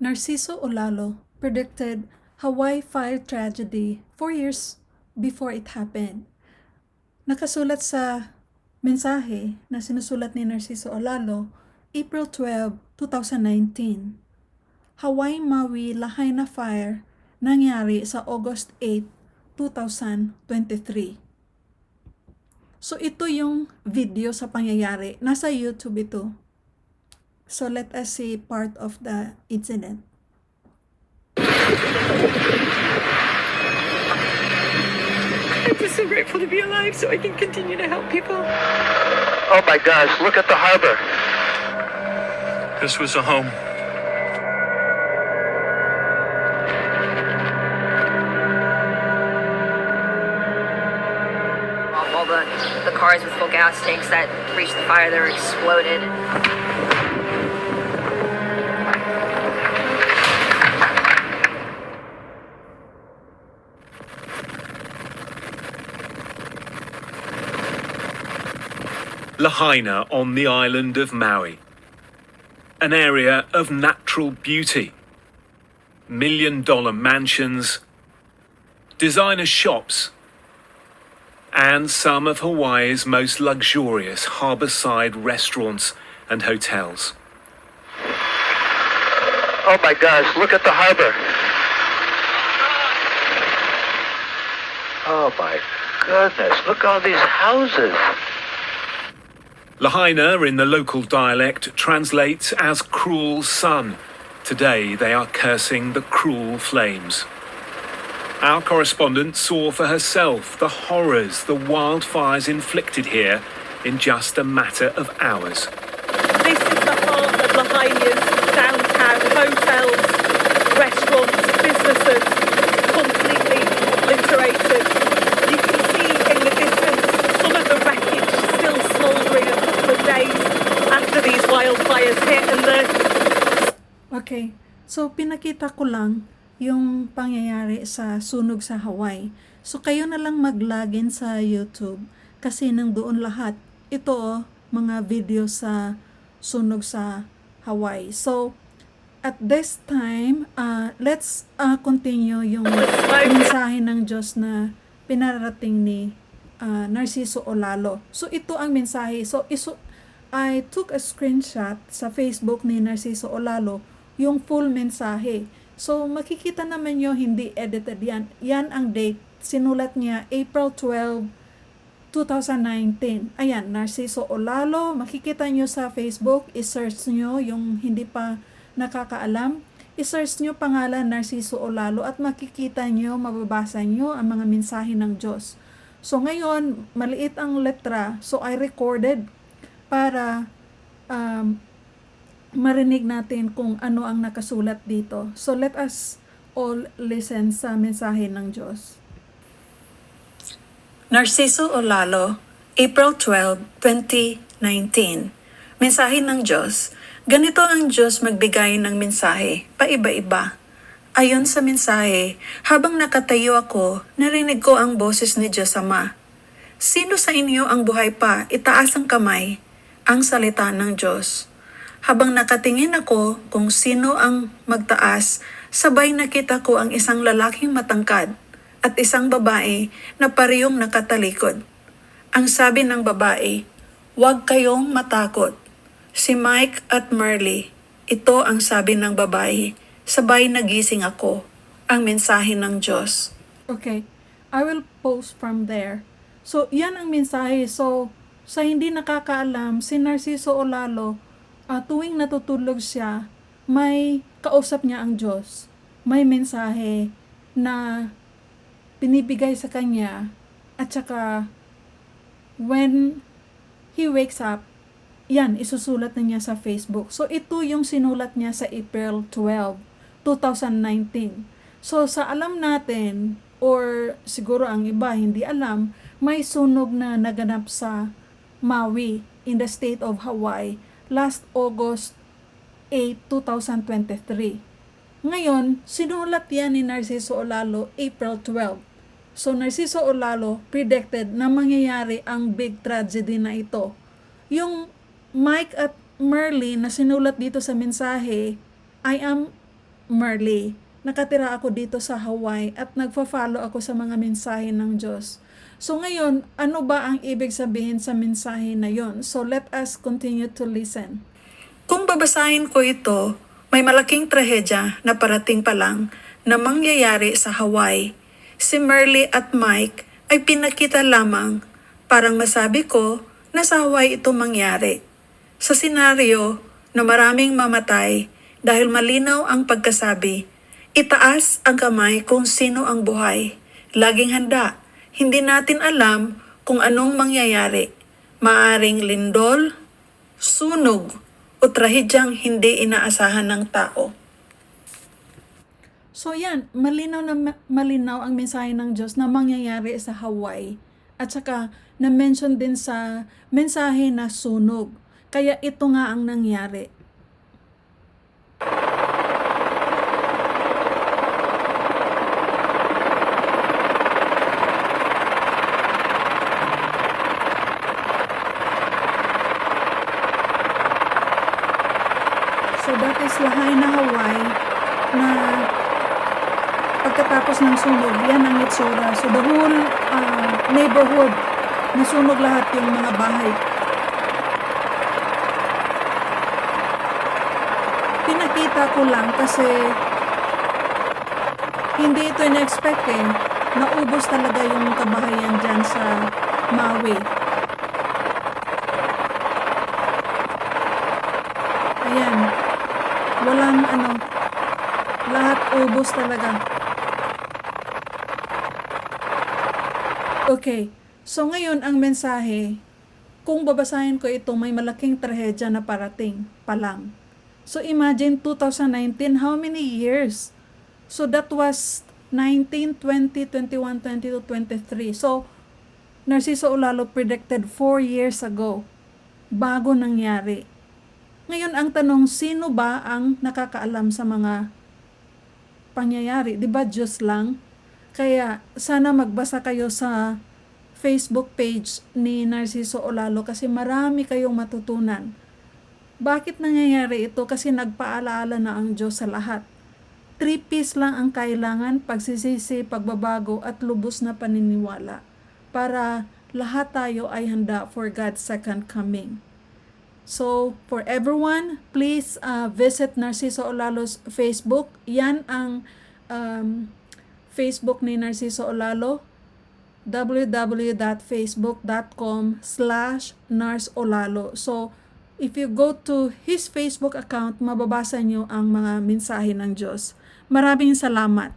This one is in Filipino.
Narciso Olalo predicted Hawaii fire tragedy 4 years before it happened. Nakasulat sa mensahe na sinusulat ni Narciso Olalo, April 12, 2019. Hawaii Maui Lahaina Fire nangyari sa August 8, 2023. So ito yung video sa pangyayari. Nasa YouTube ito. So let us see part of the incident. I'm just so grateful to be alive so I can continue to help people. Oh my gosh, look at the harbor. This was a home. All the cars with full gas tanks that reached the fire, they were exploded. Lahaina on the island of Maui. An area of natural beauty. $1 million mansions, designer shops, and some of Hawaii's most luxurious harborside restaurants and hotels. Oh my gosh, look at the harbor. Oh my goodness, look at all these houses. Lahaina, in the local dialect, translates as cruel sun. Today they are cursing the cruel flames. Our correspondent saw for herself the horrors the wildfires inflicted here in just a matter of hours. This is the heart of Lahaina's downtown. Hotels, restaurants, businesses, completely obliterated. You can see in the distance some of the wreckage still smouldering a couple of days after these wildfires hit, and Okay, so pinakita ko lang yung pangyayari sa sunog sa Hawaii. So kayo na lang mag-login sa YouTube kasi nang doon lahat. Ito mga video sa sunog sa Hawaii. So at this time, let's continue yung mensahe ng Diyos na pinarating ni Narciso Olalo. So ito ang mensahe. So I took a screenshot sa Facebook ni Narciso Olalo yung full mensahe. So makikita naman nyo hindi edited yan. Yan ang date. Sinulat niya April 12, 2019. Ayan, Narciso Olalo. Makikita nyo sa Facebook. I-search nyo yung hindi pa nakakaalam. I-search nyo pangalan Narciso Olalo at makikita nyo, mababasa nyo ang mga mensahe ng Diyos. So ngayon, maliit ang letra. So I recorded para marinig natin kung ano ang nakasulat dito. So let us all listen sa mensahe ng Diyos. Narciso Olalo, April 12, 2019. Mensahe ng Diyos. Ganito ang Diyos magbigay ng mensahe, paiba-iba. Ayon sa mensahe, habang nakatayo ako, narinig ko ang boses ni Diyos Ama. Sino sa inyo ang buhay pa, itaas ang kamay, ang salita ng Diyos. Habang nakatingin ako kung sino ang magtaas, sabay nakita ko ang isang lalaking matangkad at isang babae na parehong nakatalikod. Ang sabi ng babae, "Huwag kayong matakot. Si Mike at Merly." Ito ang sabi ng babae. Sabay nagising ako. Ang mensahe ng Diyos. Okay, I will post from there. So, yan ang mensahe. So, sa hindi nakakaalam, si Narciso Olalo, tuwing natutulog siya, may kausap niya ang Diyos. May mensahe na pinibigay sa kanya at saka when he wakes up, yan, isusulat na niya sa Facebook. So ito yung sinulat niya sa April 12, 2019. So sa alam natin, or siguro ang iba hindi alam, may sunog na naganap sa Maui in the state of Hawaii last August 8, 2023. Ngayon, sinulat yan ni Narciso Olalo April 12. So, Narciso Olalo predicted na mangyayari ang big tragedy na ito. Yung Mike at Merly na sinulat dito sa mensahe, I am Marley. Nakatira ako dito sa Hawaii at nagfa-follow ako sa mga mensahe ng Diyos. So ngayon, ano ba ang ibig sabihin sa mensahe na yon? So let us continue to listen. Kung babasahin ko ito, may malaking trahedya na parating pa lang na mangyayari sa Hawaii. Si Marley at Mike ay pinakita lamang, parang masabi ko na sa Hawaii ito mangyari. Sa senaryo na maraming mamatay dahil malinaw ang pagkasabi, itaas ang kamay kung sino ang buhay. Laging handa. Hindi natin alam kung anong mangyayari. Maaring lindol, sunog, o trahedyang hindi inaasahan ng tao. So yan, malinaw na malinaw ang mensahe ng Diyos na mangyayari sa Hawaii. At saka na-mention din sa mensahe na sunog. Kaya ito nga ang nangyari. So that is Lahaina, Hawaii, na pagkatapos ng sunog, yan ang itsura. So the whole neighborhood, nasunog lahat yung mga bahay. Pinakita ko lang kasi hindi ito in-expect eh. Naubos talaga yung kabahayan dyan sa Maui. Ayan. Walang lahat ubos talaga. Okay. So ngayon ang mensahe, kung babasahin ko ito, may malaking trahedya na parating pa lang. So imagine 2019, how many years? So that was 19, 20, 21, 22, 23. So Narciso Olalo predicted 4 years ago, bago nangyari. Ngayon ang tanong, sino ba ang nakakaalam sa mga pangyayari? Diba Diyos lang? Kaya sana magbasa kayo sa Facebook page ni Narciso Olalo kasi marami kayong matutunan. Bakit nangyayari ito? Kasi nagpaalaala na ang Diyos sa lahat. 3 P's lang ang kailangan, pagsisisi, pagbabago at lubos na paniniwala para lahat tayo ay handa for God's second coming. So, for everyone, please visit Narciso Olalo's Facebook. Yan ang Facebook ni Narciso Olalo, www.facebook.com/narsolalo. So, if you go to his Facebook account, mababasa nyo ang mga mensahe ng Diyos. Maraming salamat.